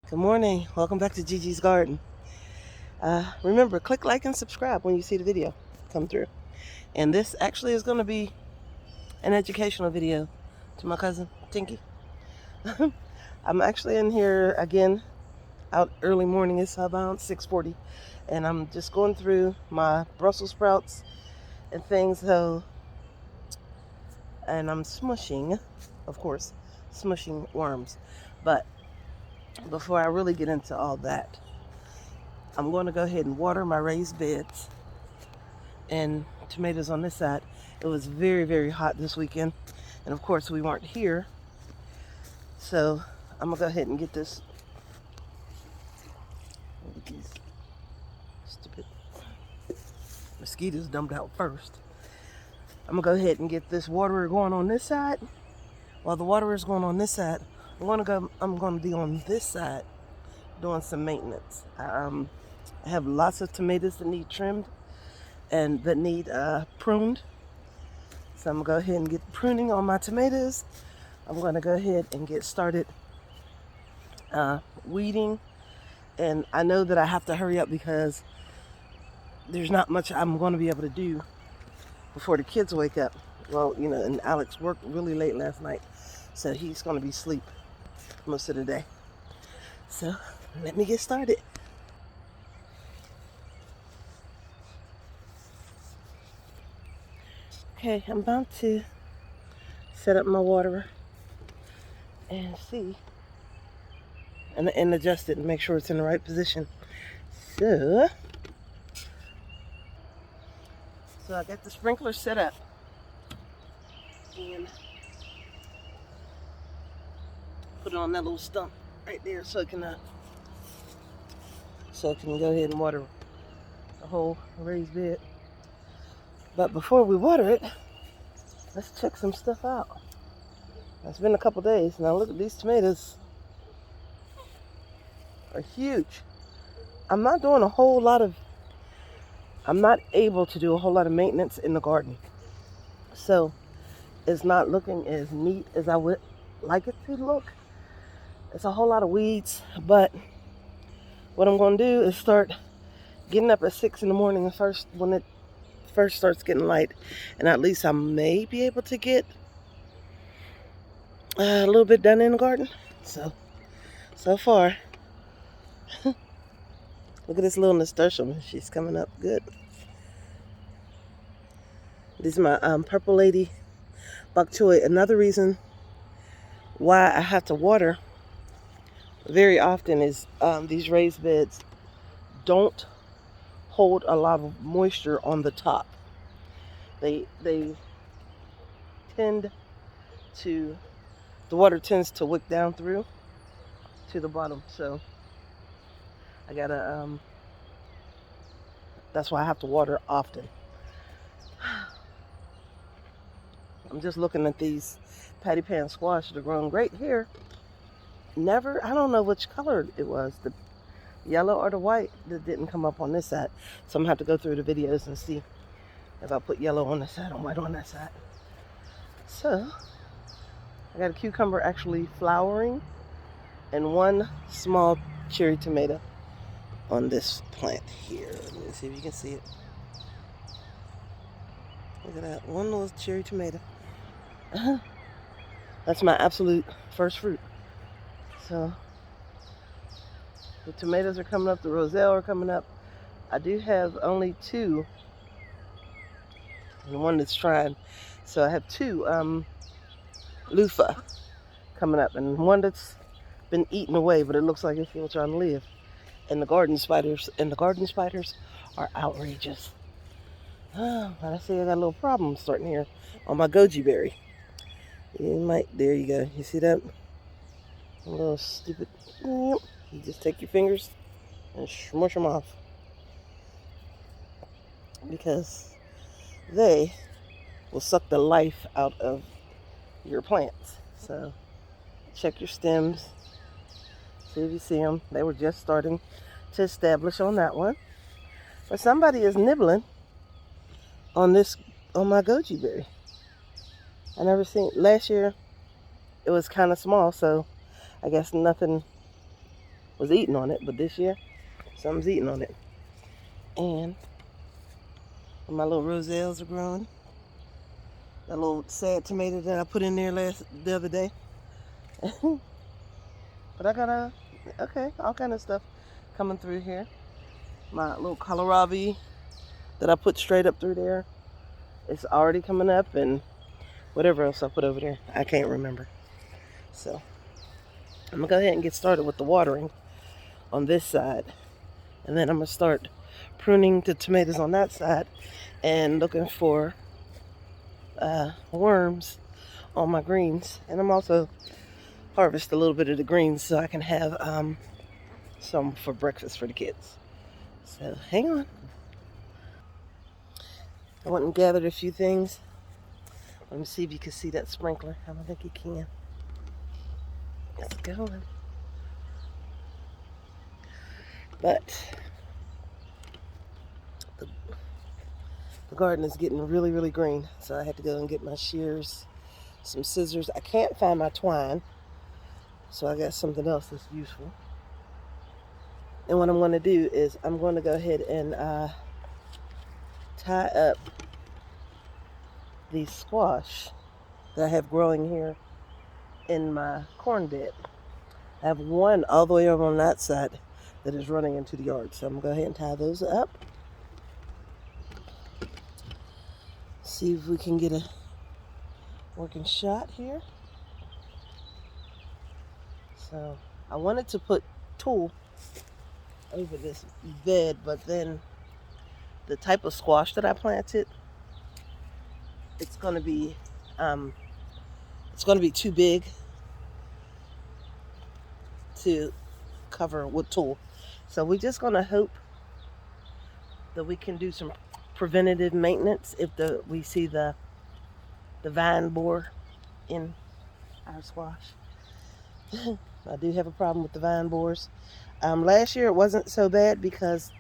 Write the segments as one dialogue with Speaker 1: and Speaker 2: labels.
Speaker 1: Good morning. Welcome back to Gigi's Garden. Remember, click like and subscribe when you see the video come through. And this actually is going to be an educational video to my cousin, Tinky. I'm actually in here again, out early morning. It's about 6:40. And I'm just going through my Brussels sprouts and things. And I'm smushing, of course, smushing worms. But before I really get into all that, I'm going to go ahead and water my raised beds and tomatoes on this side. It was very, very hot this weekend. And of course, we weren't here. So I'm going to go ahead and get this. These stupid mosquitoes dumped out first. I'm going to go ahead and get this waterer going on this side. While the waterer is going on this side, I'm going to be on this side doing some maintenance. I have lots of tomatoes that need trimmed and that need pruned. So I'm going to go ahead and get pruning on my tomatoes. I'm going to go ahead and get started weeding. And I know that I have to hurry up because there's not much I'm going to be able to do before the kids wake up. Well, and Alex worked really late last night, so he's going to be asleep most of the day. So let me get started. Okay, I'm about to set up my waterer and see and adjust it and make sure it's in the right position. So I got the sprinkler set up and put it on that little stump right there so it can go ahead and water the whole raised bed. But before we water it, let's check some stuff out. It's been a couple days. Now look at these tomatoes. Are huge. I'm not able to do a whole lot of maintenance in the garden. So it's not looking as neat as I would like it to look. It's a whole lot of weeds, but what I'm going to do is start getting up at 6 in the morning when it first starts getting light, and at least I may be able to get a little bit done in the garden. So far, look at this little nasturtium. She's coming up good. This is my purple lady bok choy. Another reason why I have to water very often is these raised beds don't hold a lot of moisture on the top. They tend to, the water tends to wick down through to the bottom. So I gotta, that's why I have to water often. I'm just looking at these patty pan squash that are growing great here. I don't know which color it was, the yellow or the white that didn't come up on this side. So I'm gonna have to go through the videos and see if I put yellow on this side and white on that side. So I got a cucumber actually flowering and one small cherry tomato on this plant here. Let me see if you can see it. Look at that, one little cherry tomato. That's my absolute first fruit. So the tomatoes are coming up, the roselle are coming up. I do have only two, and one that's trying. So I have two loofah coming up, and one that's been eaten away, but it looks like it's still trying to live. And the garden spiders are outrageous. Oh, but I see I got a little problem starting here on my goji berry. There you go. You see that? A little stupid. You just take your fingers and smush them off, because they will suck the life out of your plants. So check your stems, see if you see them. They were just starting to establish on that one. But somebody is nibbling on my goji berry. I never seen, last year it was kind of small, so I guess nothing was eating on it, but this year, something's eating on it. And my little roselles are growing. That little sad tomato that I put in there the other day. But I got all kind of stuff coming through here. My little kohlrabi that I put straight up through there, it's already coming up, and whatever else I put over there, I can't remember. So I'm gonna go ahead and get started with the watering on this side, and then I'm gonna start pruning the tomatoes on that side and looking for worms on my greens. And I'm also harvest a little bit of the greens so I can have some for breakfast for the kids. So hang on. I went and gathered a few things. Let me see if you can see that sprinkler. I don't think you can. It's going. But the garden is getting really, really green. So I had to go and get my shears, some scissors. I can't find my twine, so I got something else that's useful. And what I'm going to do is I'm going to go ahead and tie up the squash that I have growing here in my corn bed. I have one all the way over on that side that is running into the yard. So I'm going to go ahead and tie those up. See if we can get a working shot here. So I wanted to put tulle over this bed, but then the type of squash that I planted, it's going to be too big to cover with tulle. So we're just going to hope that we can do some preventative maintenance if we see the vine borer in our squash. I do have a problem with the vine borers. Last year it wasn't so bad because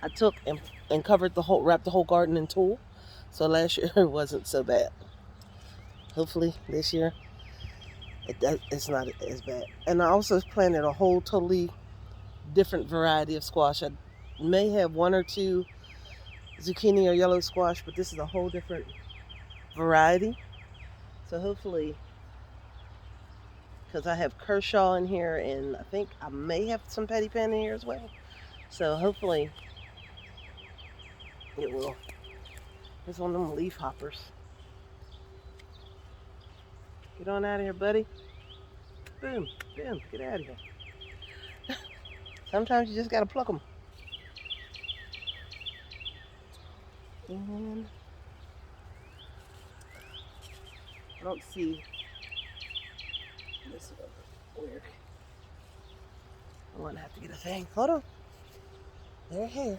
Speaker 1: I took and wrapped the whole garden in tulle. So last year it wasn't so bad. Hopefully this year it's not as bad. And I also planted a whole totally different variety of squash. I may have one or two zucchini or yellow squash, but this is a whole different variety. So hopefully, because I have Kershaw in here, and I think I may have some patty pan in here as well. So hopefully it will. It's one of them leaf hoppers. Get on out of here, buddy. Boom, boom, get out of here. Sometimes you just gotta pluck them. And I don't see this weird. I'm gonna have to get a thing. Hold on. They're here.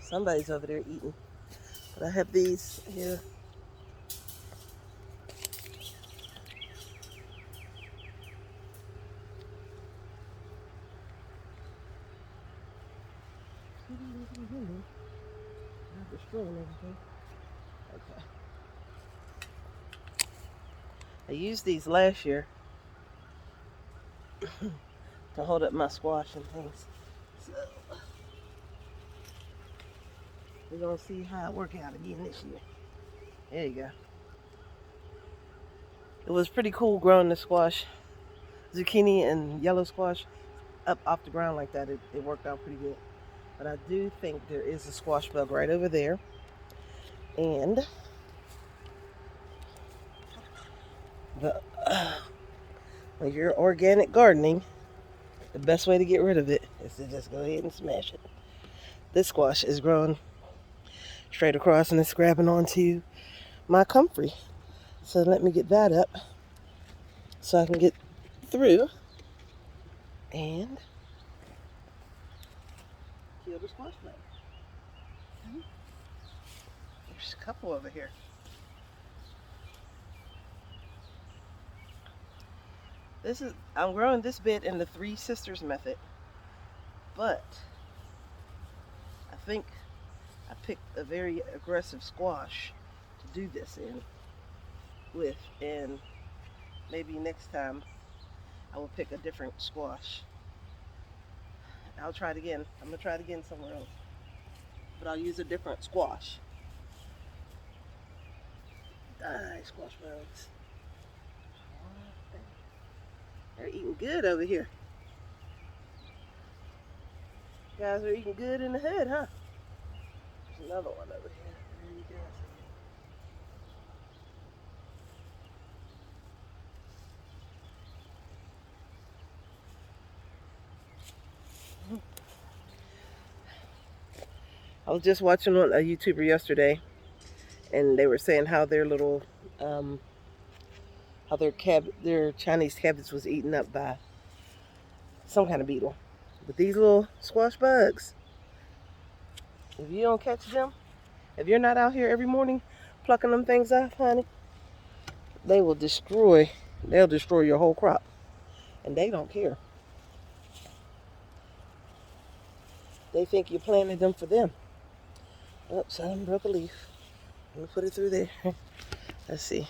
Speaker 1: Somebody's over there eating. But I have these here. Not destroying everything. Okay. I used these last year to hold up my squash and things. So we're gonna see how it works out again this year. There you go. It was pretty cool growing the squash, zucchini and yellow squash up off the ground like that. It worked out pretty good. But I do think there is a squash bug right over there. And when you're organic gardening, the best way to get rid of it is to just go ahead and smash it. This squash is growing straight across and it's grabbing onto my comfrey. So let me get that up so I can get through and kill the squash plant. There's a couple over here. I'm growing this bed in the Three Sisters method, but I think I picked a very aggressive squash to do this with, and maybe next time I will pick a different squash. I'll try it again. I'm gonna try it again somewhere else, but I'll use a different squash. Die, squash bugs. They're eating good over here. Guys are eating good in the hood, huh? There's another one over here. There you go. I was just watching on a YouTuber yesterday, and they were saying how their little, how their Chinese cabbage was eaten up by some kind of beetle. But these little squash bugs, if you don't catch them, if you're not out here every morning plucking them things off, honey, they will destroy. They'll destroy your whole crop, and they don't care. They think you planted them for them. Oh, son broke a leaf. Let me put it through there. Let's see.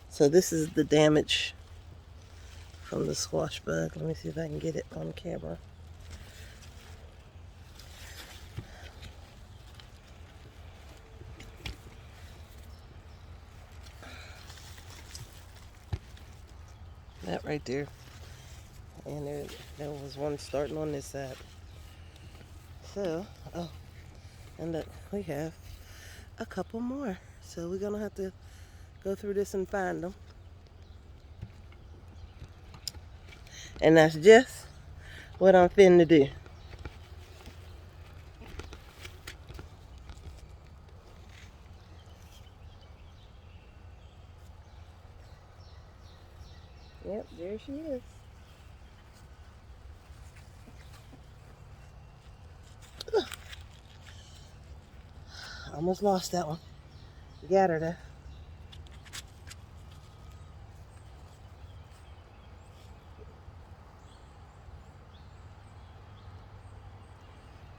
Speaker 1: So this is the damage from the squash bug. Let me see if I can get it on camera. That right there. And there was one starting on this side. So, oh, and look, we have a couple more. So we're gonna have to go through this and find them. And that's just what I'm finna do. Yep, there she is. Ugh. Almost lost that one. Got her there.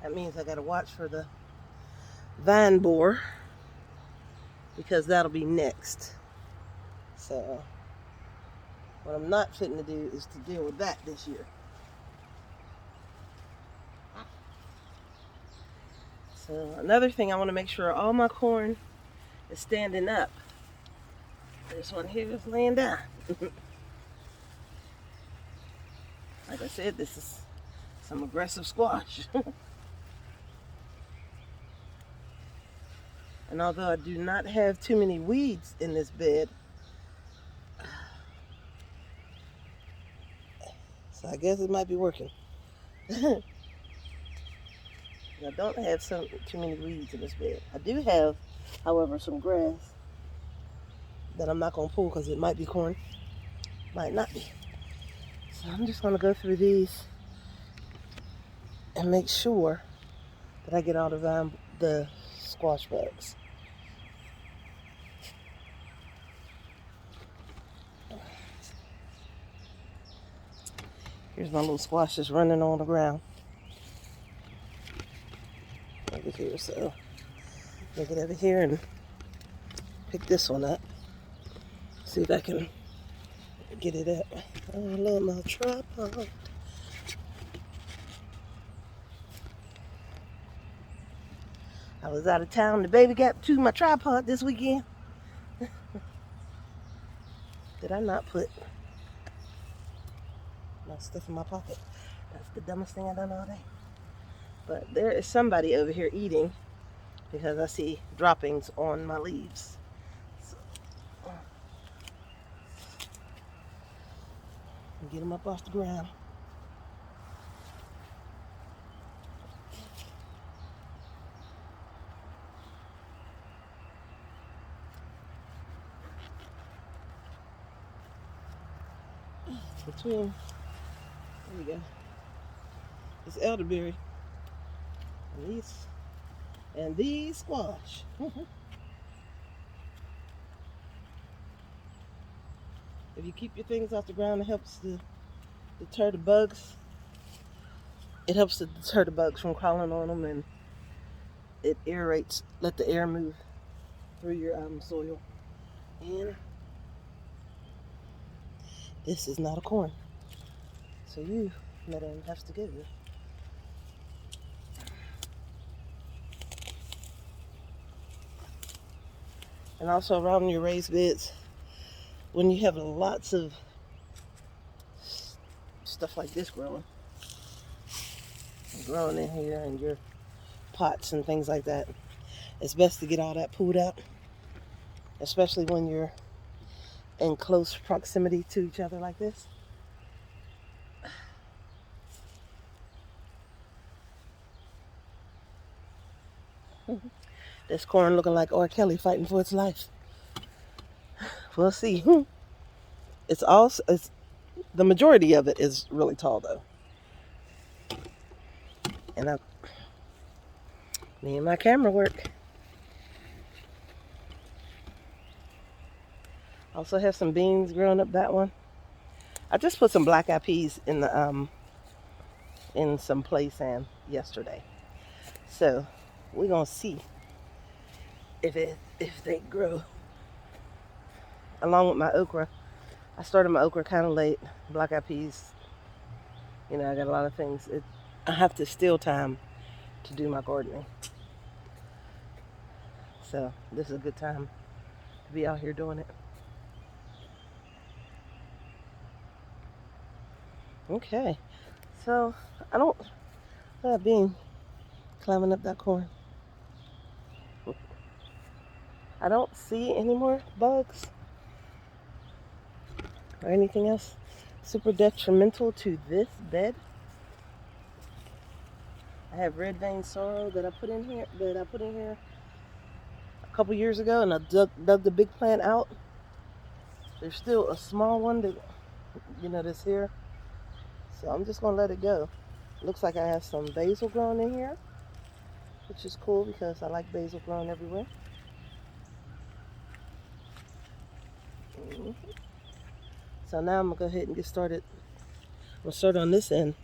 Speaker 1: That means I gotta watch for the vine borer, because that'll be next. So what I'm not fitting to do is to deal with that this year. So another thing, I want to make sure all my corn is standing up. This one here is laying down. Like I said, this is some aggressive squash. And although I do not have too many weeds in this bed, so I guess it might be working. I don't have too many weeds in this bed. I do have, however, some grass that I'm not going to pull because it might be corn, might not be. So I'm just going to go through these and make sure that I get all the squash bugs. Here's my little squash just running on the ground over here. So I'll get over here and pick this one up. See if I can get it up. Oh, I love my tripod. I was out of town. The baby got to my tripod this weekend. Did I not put my stuff in my pocket? That's the dumbest thing I've done all day. But there is somebody over here eating because I see droppings on my leaves. So, get them up off the ground. Between, there we go. It's elderberry and these squash. If you keep your things off the ground, it helps to deter the bugs. It helps to deter the bugs from crawling on them, and it aerates, let the air move through your soil. And this is not a corn, so you, madam, has to go. And also around your raised beds, when you have lots of stuff like this growing in here, and your pots and things like that, it's best to get all that pulled out, especially when you're in close proximity to each other like this. This corn looking like R. Kelly fighting for its life. We'll see. It's the majority of it is really tall though. And me and my camera work. Also have some beans growing up that one. I just put some black eyed peas in the in some play sand yesterday. So we're gonna see if they grow. Along with my okra. I started my okra kind of late. Black eyed peas. I got a lot of things. I have to steal time to do my gardening. So this is a good time to be out here doing it. Okay. So I don't that being climbing up that corn. I don't see any more bugs or anything else super detrimental to this bed. I have red vein sorrel that I put in here a couple years ago, and I dug the big plant out. There's still a small one that that's here. So I'm just gonna let it go. Looks like I have some basil growing in here, which is cool because I like basil growing everywhere. So now I'm gonna go ahead and get started. I'm gonna start on this end,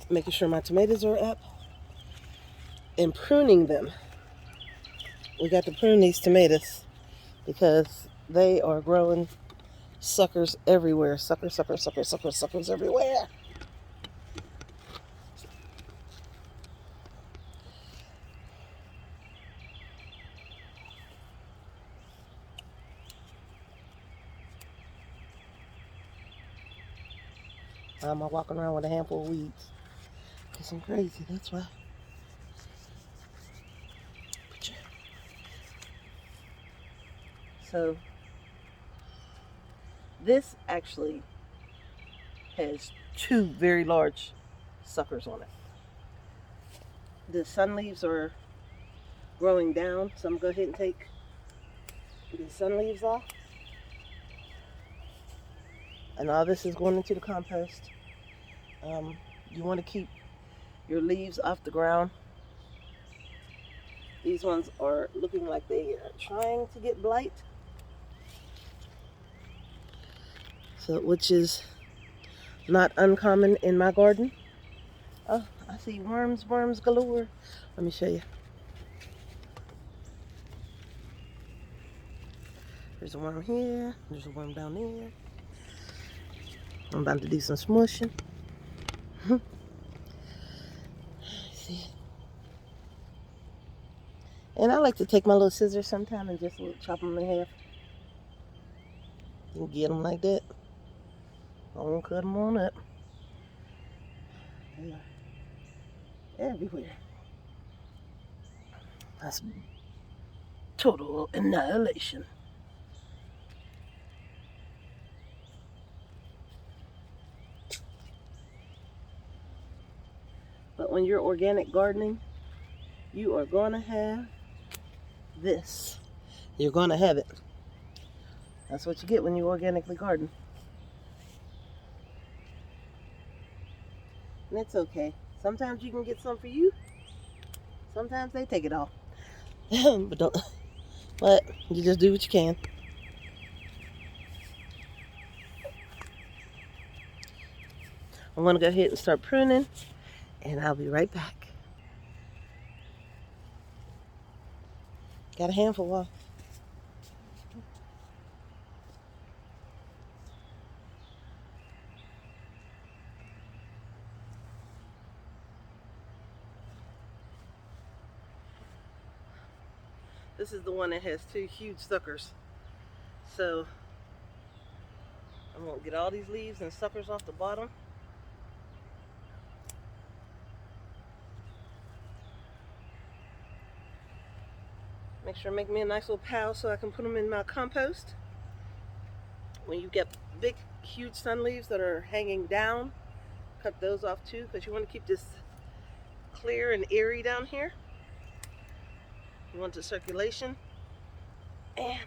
Speaker 1: making sure my tomatoes are up and pruning them. We got to prune these tomatoes because they are growing suckers everywhere. Suckers everywhere. I'm walking around with a handful of weeds because I'm crazy, that's why. So this actually has two very large suckers on it. The sun leaves are growing down, so I'm gonna go ahead and take the sun leaves off. And all this is going into the compost. You want to keep your leaves off the ground. These ones are looking like they are trying to get blight. So, which is not uncommon in my garden. Oh, I see worms galore. Let me show you. There's a worm here. There's a worm down there. I'm about to do some smushing. See. And I like to take my little scissors sometime and just chop them in half. And get them like that. I won't cut them on up. They are everywhere. That's total annihilation. But when you're organic gardening, you are going to have this. You're going to have it. That's what you get when you organically garden. And it's okay. Sometimes you can get some for you. Sometimes they take it all. But But you just do what you can. I'm going to go ahead and start pruning, and I'll be right back. Got a handful off. This is the one that has two huge suckers. So I'm going to get all these leaves and suckers off the bottom. Make sure I make me a nice little pile so I can put them in my compost. When you get big, huge sun leaves that are hanging down, cut those off too, because you want to keep this clear and airy down here. You want the circulation, and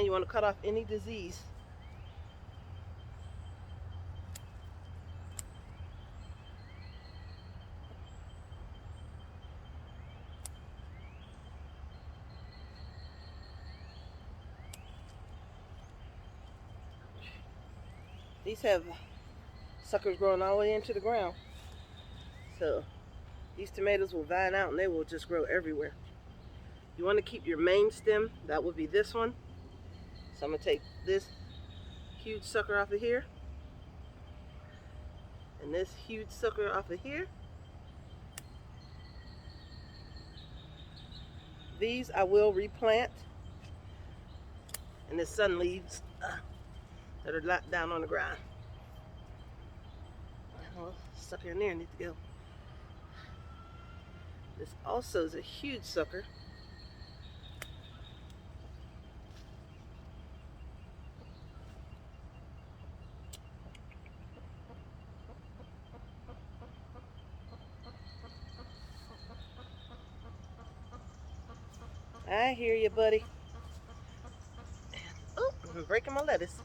Speaker 1: you want to cut off any disease. These have suckers growing all the way into the ground. So these tomatoes will vine out and they will just grow everywhere. You want to keep your main stem, that would be this one. So I'm going to take this huge sucker off of here, and this huge sucker off of here. These I will replant, and the sun leaves that are down on the ground. Well, sucker in there needs to go. This also is a huge sucker. I hear you, buddy. Oh, I'm breaking my lettuce.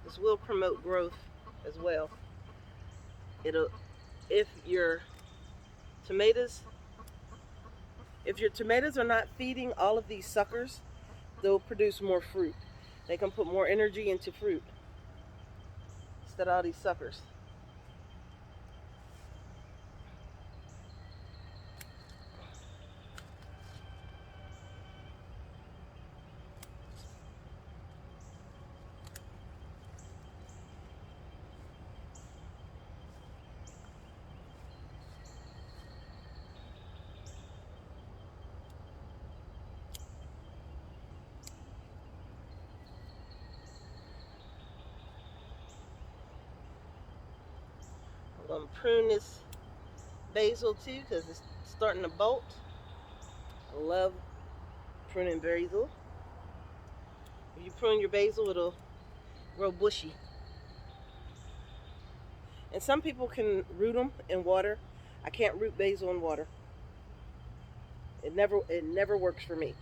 Speaker 1: This will promote growth as well. If your tomatoes are not feeding all of these suckers, they'll produce more fruit. They can put more energy into fruit instead of all these suckers. I'm going to prune this basil too because it's starting to bolt. I love pruning basil. If you prune your basil, it'll grow bushy. And some people can root them in water. I can't root basil in water. It never works for me.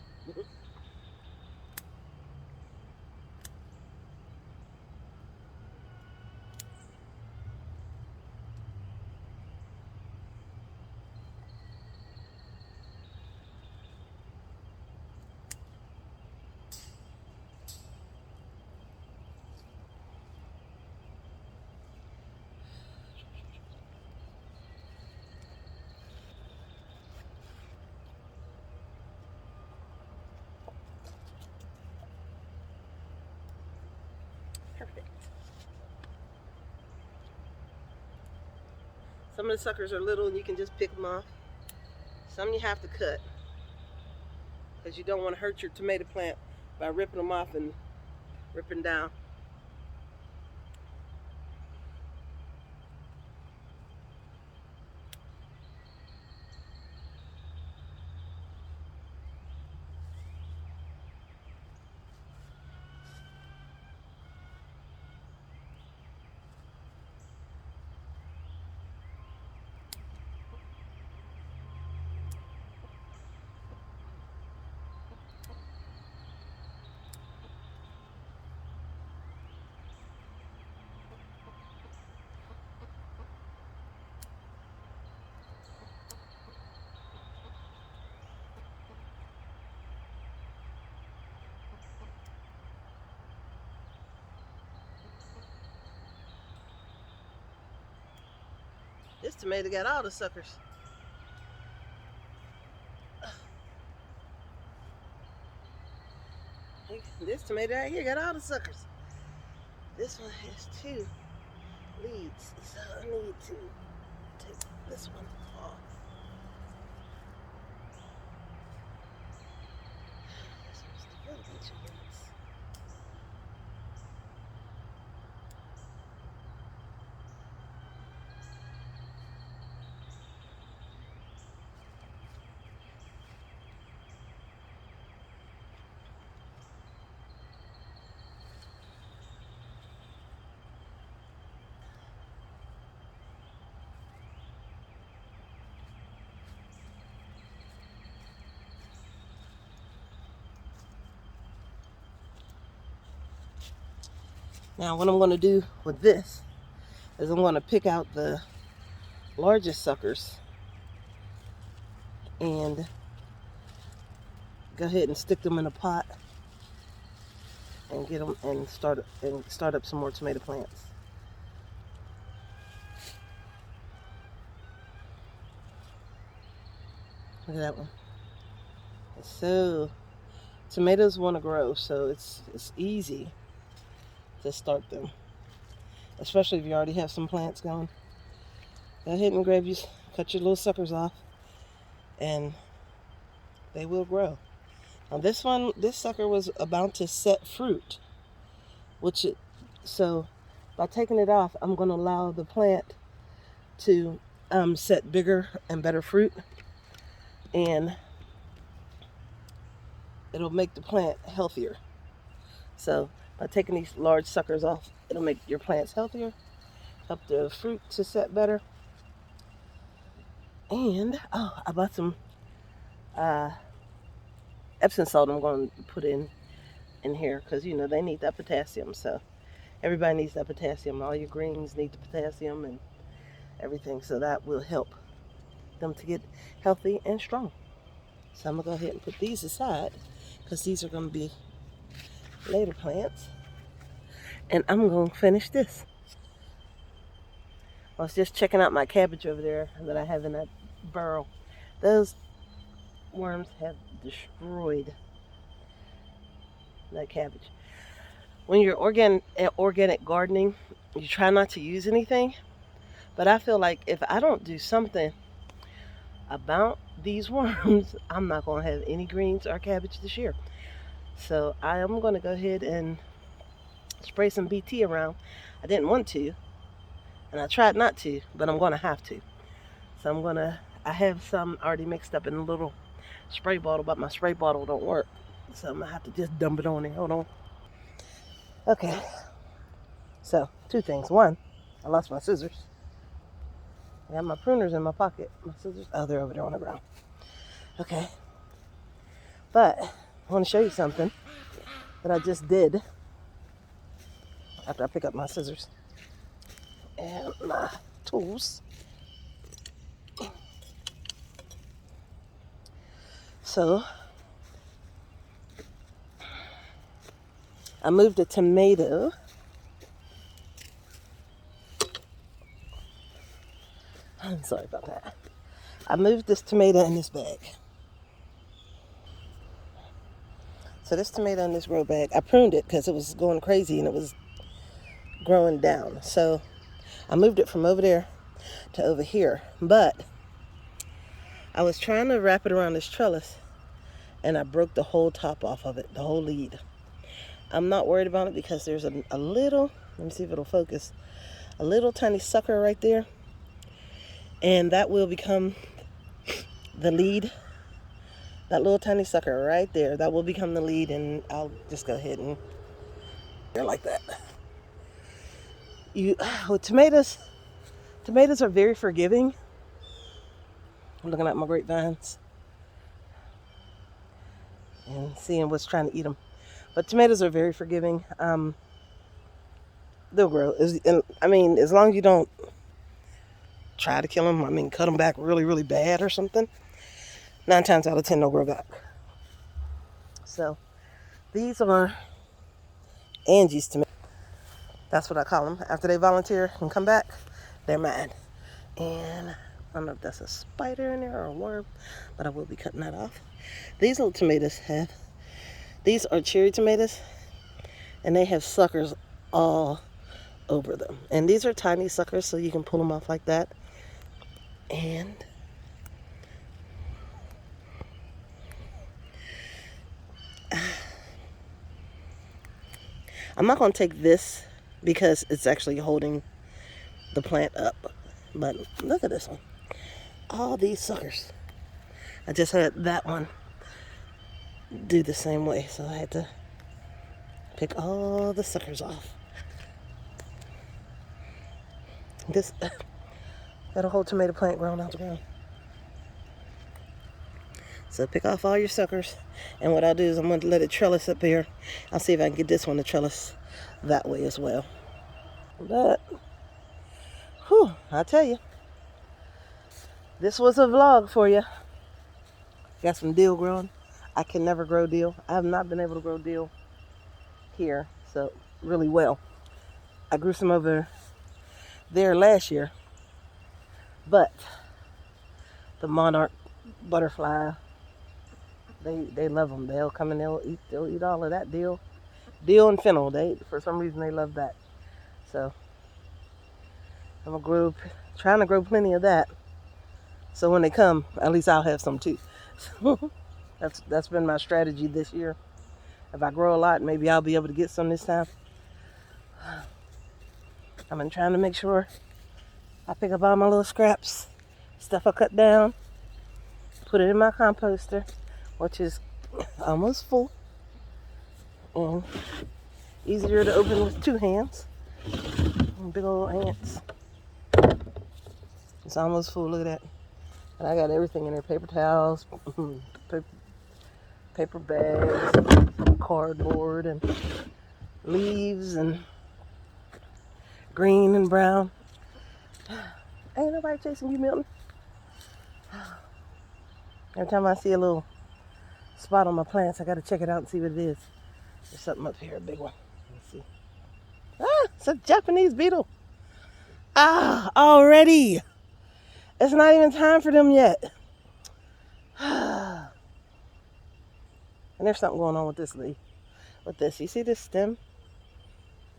Speaker 1: Perfect. Some of the suckers are little and you can just pick them off. Some you have to cut because you don't want to hurt your tomato plant by ripping them off and ripping down. This tomato got all the suckers. This tomato right here got all the suckers. This one has 2 leads, so I need to take this one off. This one's the really good chickens. Now what I'm going to do with this is I'm going to pick out the largest suckers and go ahead and stick them in a pot and get them and start up some more tomato plants. Look at that one. So tomatoes want to grow, so it's easy to start them, especially if you already have some plants going. Go ahead and cut your little suckers off, and they will grow. Now this sucker was about to set fruit, so by taking it off, I'm going to allow the plant to set bigger and better fruit, and it'll make the plant healthier. So by taking these large suckers off, it'll make your plants healthier, help the fruit to set better. And I bought some Epsom salt I'm going to put in here, because you know they need that potassium. So everybody needs that potassium. All your greens need the potassium and everything, so that will help them to get healthy and strong. So I'm gonna go ahead and put these aside, because these are going to be later plants, and I'm going to finish this. I was just checking out my cabbage over there that I have in that burrow. Those worms have destroyed that cabbage. When you're organic gardening, you try not to use anything, but I feel like if I don't do something about these worms, I'm not going to have any greens or cabbage this year. So I am going to go ahead and spray some BT around. I didn't want to, and I tried not to, but I'm going to have to. So I have some already mixed up in a little spray bottle, but my spray bottle don't work. So I'm going to have to just dump it on there. Hold on. Okay. So 2 things. 1, I lost my scissors. I got my pruners in my pocket. My scissors, they're over there on the ground. Okay. But I want to show you something that I just did after I pick up my scissors and my tools. So I moved a tomato. I'm sorry about that. I moved this tomato in this bag. So this tomato in this grow bag, I pruned it because it was going crazy and it was growing down. So I moved it from over there to over here. But I was trying to wrap it around this trellis, and I broke the whole top off of it, the whole lead. I'm not worried about it because there's a little, let me see if it'll focus, a little tiny sucker right there. And that will become the lead. That little tiny sucker right there, that will become the lead, and I'll just go ahead and like that. With tomatoes are very forgiving. I'm looking at my grapevines and seeing what's trying to eat them. But tomatoes are very forgiving. They'll grow. As long as you don't try to kill them, cut them back really, really bad or something, 9 times out of 10 they'll grow back. So these are Angie's tomatoes. That's what I call them. After they volunteer and come back, they're mine. And I don't know if that's a spider in there or a worm, but I will be cutting that off. These little tomatoes these are cherry tomatoes, and they have suckers all over them. And these are tiny suckers, so you can pull them off like that. And I'm not going to take this because it's actually holding the plant up. But look at this one. All these suckers. I just had that one do the same way, so I had to pick all the suckers off. This got a whole tomato plant growing out the ground. So pick off all your suckers, and what I'll do is I'm going to let it trellis up here. I'll see if I can get this one to trellis that way as well. But, whew, I tell you, this was a vlog for you. Got some dill growing. I can never grow dill. I have not been able to grow dill here, so really well. I grew some over there last year, but the monarch butterfly, they love them. They'll come and they'll eat all of that dill and fennel. For some reason they love that. So I'm trying to grow plenty of that. So when they come, at least I'll have some too. That's been my strategy this year. If I grow a lot, maybe I'll be able to get some this time. I've been trying to make sure I pick up all my little scraps, stuff I cut down, put it in my composter, which is almost full and easier to open with 2 hands. Big old ants. It's almost full. Look at that. And I got everything in there: paper towels, paper bags, cardboard, and leaves, and green and brown. Ain't nobody chasing you, Milton. Every time I see a little spot on my plants, I gotta check it out and see what it is. There's something up here, a big one. Let's see. Ah, it's a Japanese beetle. Ah, already. It's not even time for them yet. And there's something going on with this leaf. With this, you see this stem?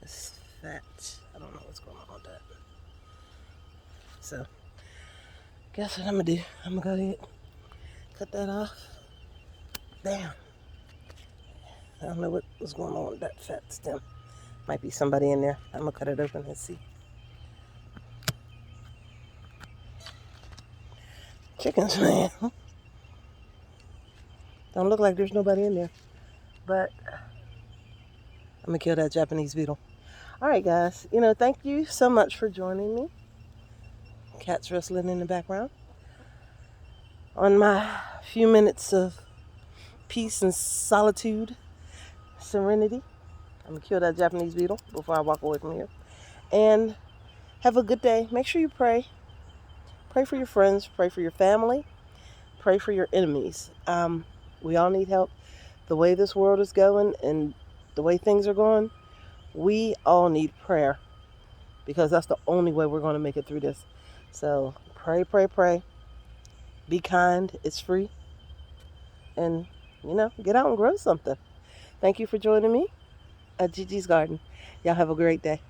Speaker 1: It's fat. I don't know what's going on with that. So, guess what I'm gonna do? I'm gonna go ahead, cut that off. Damn. I don't know what's going on with that fat stem. Might be somebody in there. I'm gonna cut it open and see. Chickens, man. Don't look like there's nobody in there. But I'm gonna kill that Japanese beetle. Alright guys, thank you so much for joining me. Cats rustling in the background. On my few minutes of peace and solitude, serenity. I'm gonna kill that Japanese beetle before I walk away from here. And have a good day. Make sure you pray. Pray for your friends, pray for your family, pray for your enemies. We all need help. The way this world is going and the way things are going, we all need prayer, because that's the only way we're going to make it through this. So pray, pray, pray. Be kind. It's free. And, get out and grow something. Thank you for joining me at Gigi's Garden. Y'all have a great day.